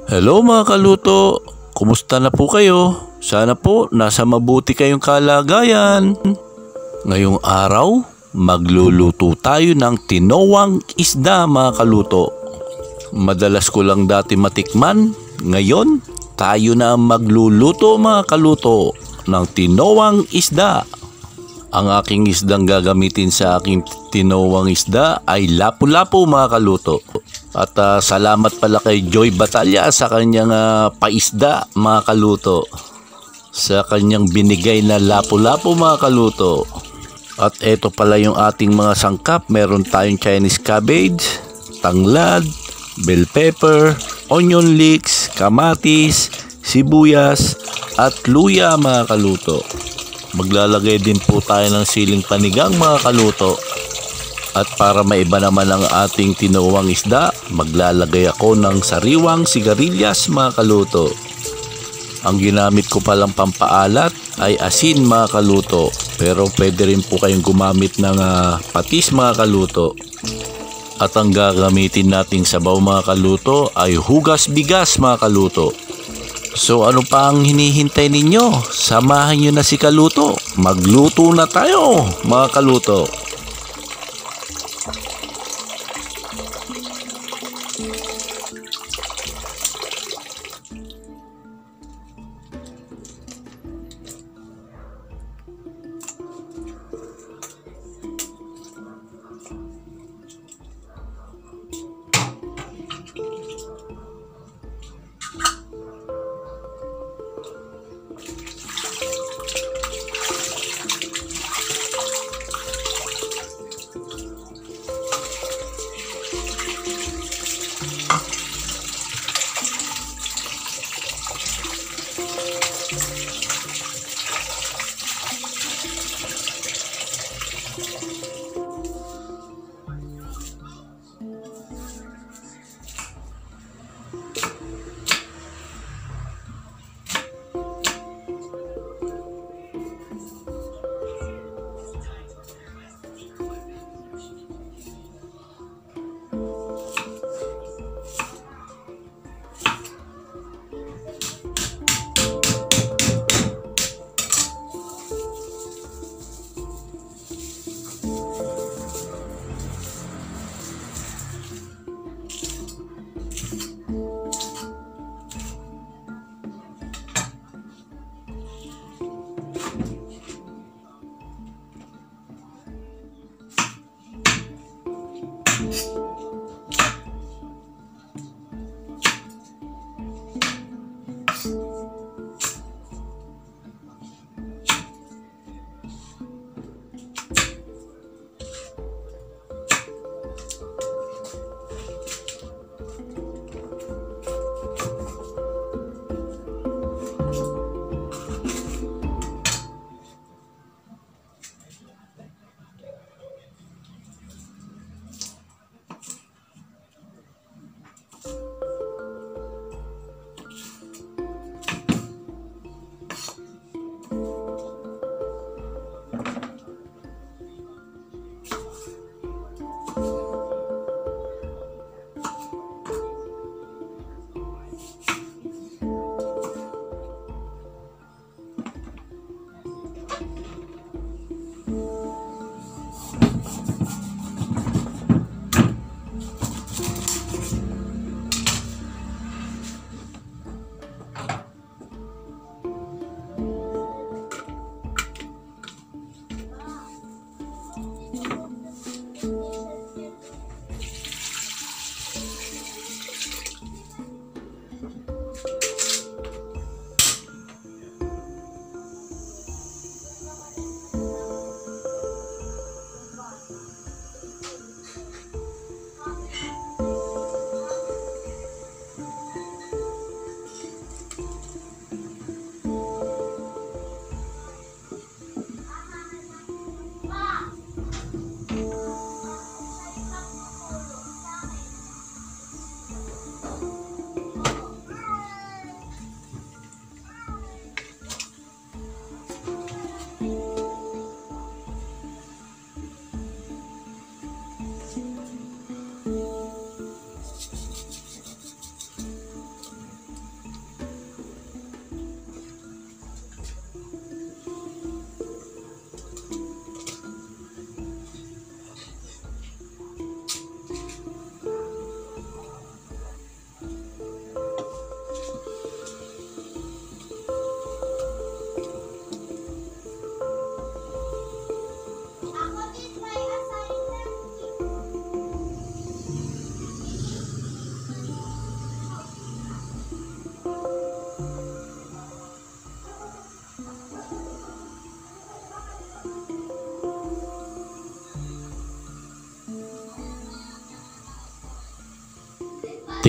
Hello mga kaluto, kumusta na po kayo? Sana po nasa mabuti kayong kalagayan. Ngayong araw, magluluto tayo ng tinawang isda mga kaluto. Madalas ko lang dati matikman, ngayon tayo na ang magluluto mga kaluto ng tinawang isda. Ang aking isdang gagamitin sa aking tinawang isda ay lapu-lapu mga kaluto. At salamat pala kay Joy Batalya sa kanyang paisda mga kaluto. Sa kanyang binigay na lapu-lapu mga kaluto. At eto pala yung ating mga sangkap. Meron tayong Chinese cabbage, tanglad, bell pepper, onion leeks, kamatis, sibuyas at luya mga kaluto. Maglalagay din po tayo ng siling panigang mga kaluto. At para maiba naman ang ating tinawang isda, maglalagay ako ng sariwang sigarilyas mga kaluto. Ang ginamit ko palang pampaalat ay asin mga kaluto. Pero pwede rin po kayong gumamit ng patis mga kaluto. At ang gagamitin nating sabaw mga kaluto ay hugas bigas mga kaluto. So ano pa ang hinihintay ninyo? Samahan nyo na si Kaluto. Magluto na tayo mga kaluto.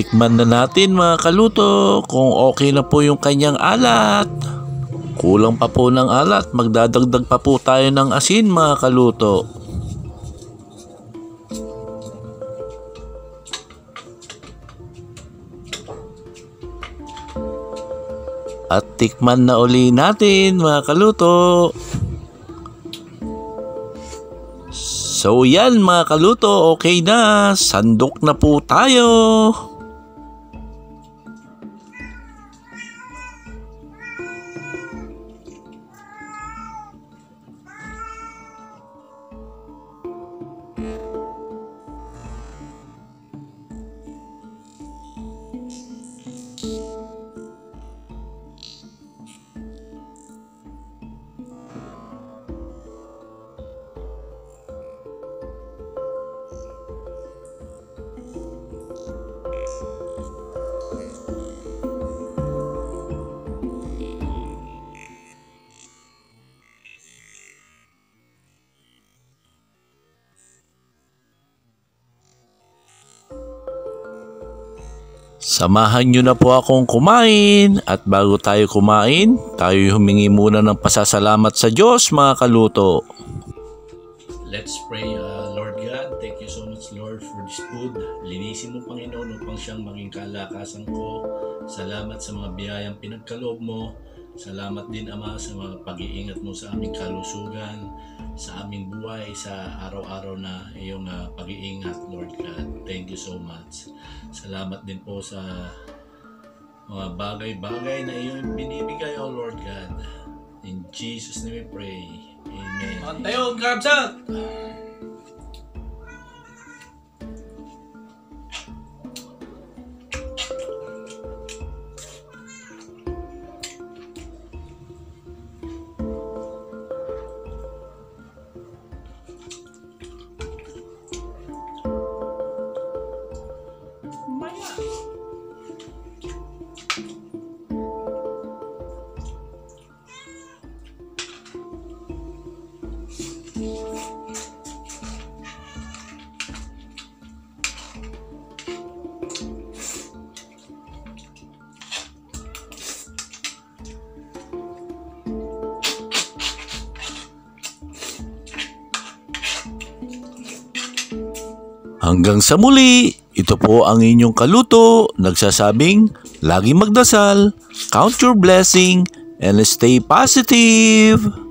Tikman na natin mga kaluto kung okay na po yung kanyang alat. Kulang pa po ng alat, magdadagdag pa po tayo ng asin mga kaluto. At tikman na uli natin mga kaluto. So yan mga kaluto, okay na. Sandok na po tayo. Samahan nyo na po akong kumain at bago tayo kumain, tayo humingi muna ng pasasalamat sa Diyos mga kaluto. Let's pray. Lord God, thank you so much Lord for this food. Linisin mo Panginoon upang siyang maging kalakasan ko. Salamat sa mga biyayang pinagkaloob mo. Salamat din Ama sa mga pag-iingat mo sa aming kalusugan, sa aming buhay, sa araw-araw na iyong pag-iingat Lord God. Thank you so much. Salamat din po sa mga bagay-bagay na iyong binibigay o Lord God. In Jesus' name we pray. Amen. Tayo, grabs out! Hanggang sa muli, ito po ang inyong kaluto, nagsasabing, laging magdasal, count your blessing, and stay positive!